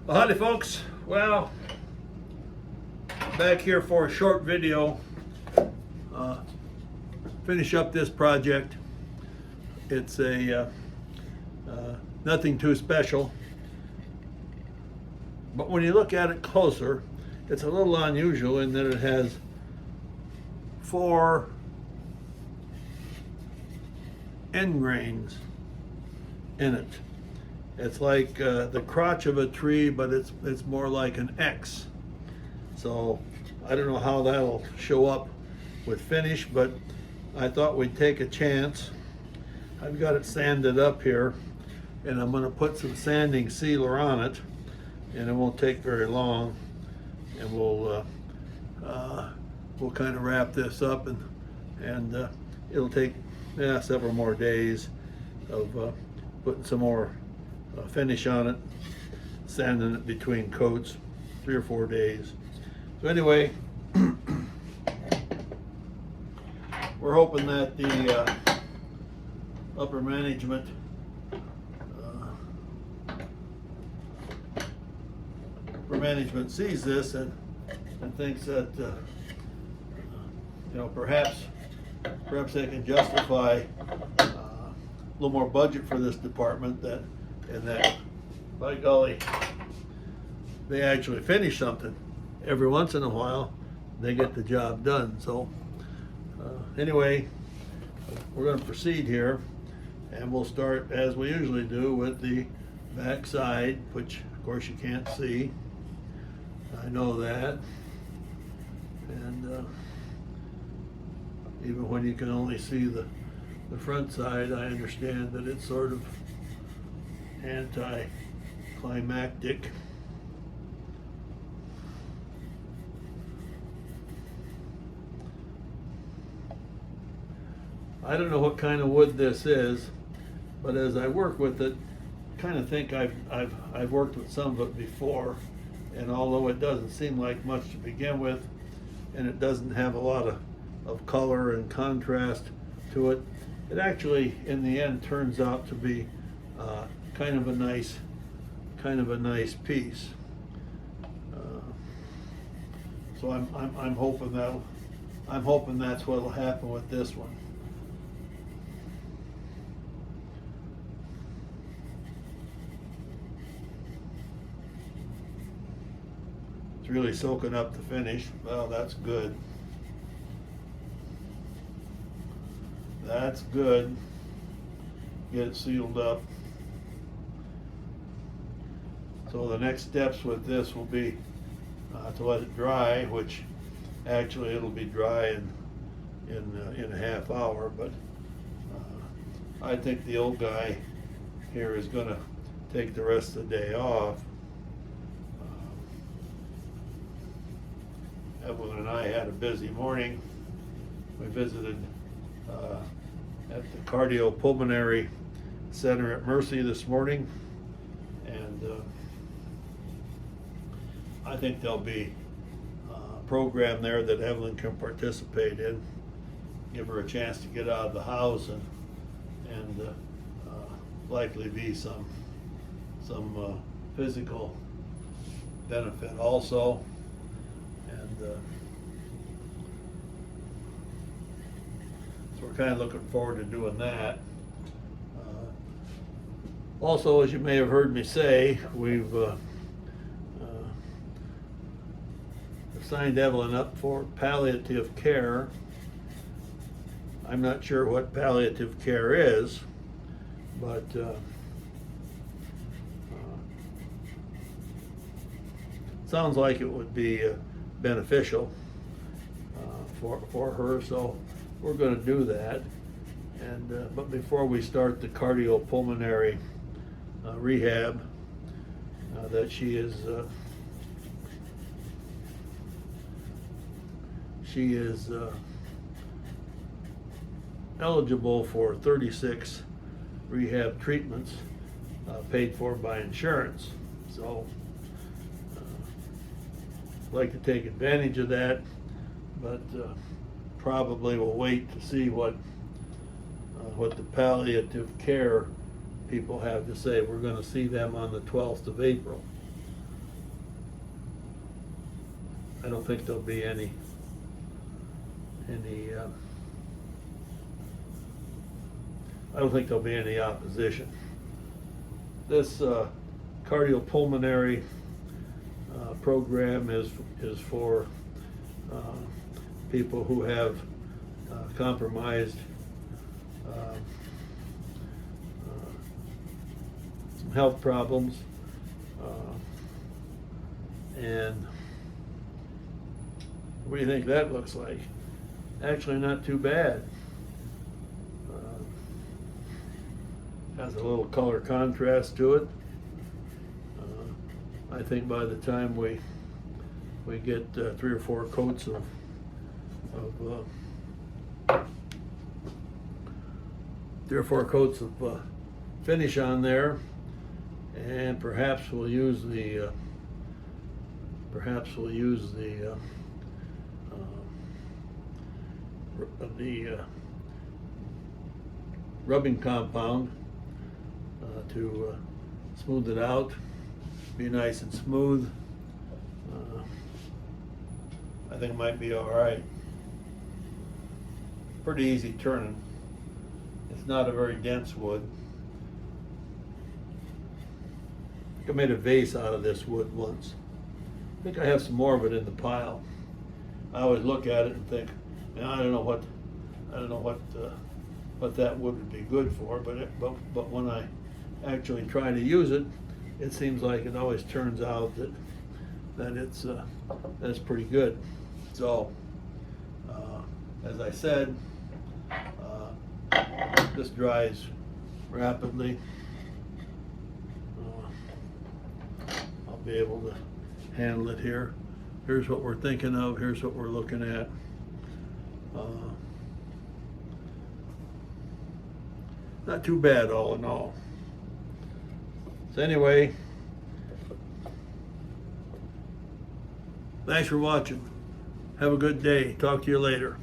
Well, howdy folks. Well, back here for a short video. Finish up this project. It's a nothing too special, but when you look at it closer, it's a little unusual in that it has 4 end grains in it. It's like the crotch of a tree, but it's more like an X. So I don't know how that'll show up with finish, but I thought we'd take a chance. I've got it sanded up here, and I'm going to put some sanding sealer on it, and it won't take very long, and we'll kind of wrap this up, and it'll take several more days of putting some more finish on it, sanding it between coats, 3 or 4 days. So anyway, we're hoping that the upper management sees this and thinks that perhaps they can justify a little more budget for this department, and that by golly, they actually finish something. Every once in a while they get the job done. So anyway, we're going to proceed here, and we'll start as we usually do with the back side, which of course you can't see. I know that, and even when you can only see the front side, I understand that it's sort of anticlimactic. I don't know what kind of wood this is, but as I work with it, I kind of think I've worked with some of it before, and although it doesn't seem like much to begin with, and it doesn't have a lot of color and contrast to it, it actually in the end turns out to be kind of a nice piece. So I'm hoping that's what'll happen with this one. It's really soaking up the finish. Well, that's good. That's good. Get it sealed up. So the next steps with this will be to let it dry, which actually it'll be dry in a half hour, but I think the old guy here is going to take the rest of the day off. Evelyn and I had a busy morning. We visited at the cardiopulmonary center at Mercy this morning, and I think there'll be a program there that Evelyn can participate in, give her a chance to get out of the house, and likely be some physical benefit also. And so we're kind of looking forward to doing that. Also, as you may have heard me say, we've signed Evelyn up for palliative care. I'm not sure what palliative care is, but sounds like it would be beneficial for her, so we're going to do that. And but before we start the cardiopulmonary rehab that she is eligible for 36 rehab treatments paid for by insurance. So I'd like to take advantage of that, but probably will wait to see what the palliative care people have to say. We're going to see them on the 12th of April. I don't think there'll be any I don't think there'll be any opposition. This cardiopulmonary program is for people who have compromised some health problems, and what do you think that looks like? Actually, not too bad. Has a little color contrast to it. I think by the time we get 3 or 4 coats of finish on there, and perhaps we'll use the rubbing compound to smooth it out, be nice and smooth. I think it might be all right. Pretty easy turning. It's not a very dense wood. I think I made a vase out of this wood once. I think I have some more of it in the pile. I always look at it and think, man, I don't know what that wood would be good for, but when I actually try to use it, it seems like it always turns out that that's pretty good. So, as I said, this dries rapidly. I'll be able to handle it here. Here's what we're thinking of. Here's what we're looking at. Not too bad, all in all. So anyway, thanks for watching. Have a good day. Talk to you later.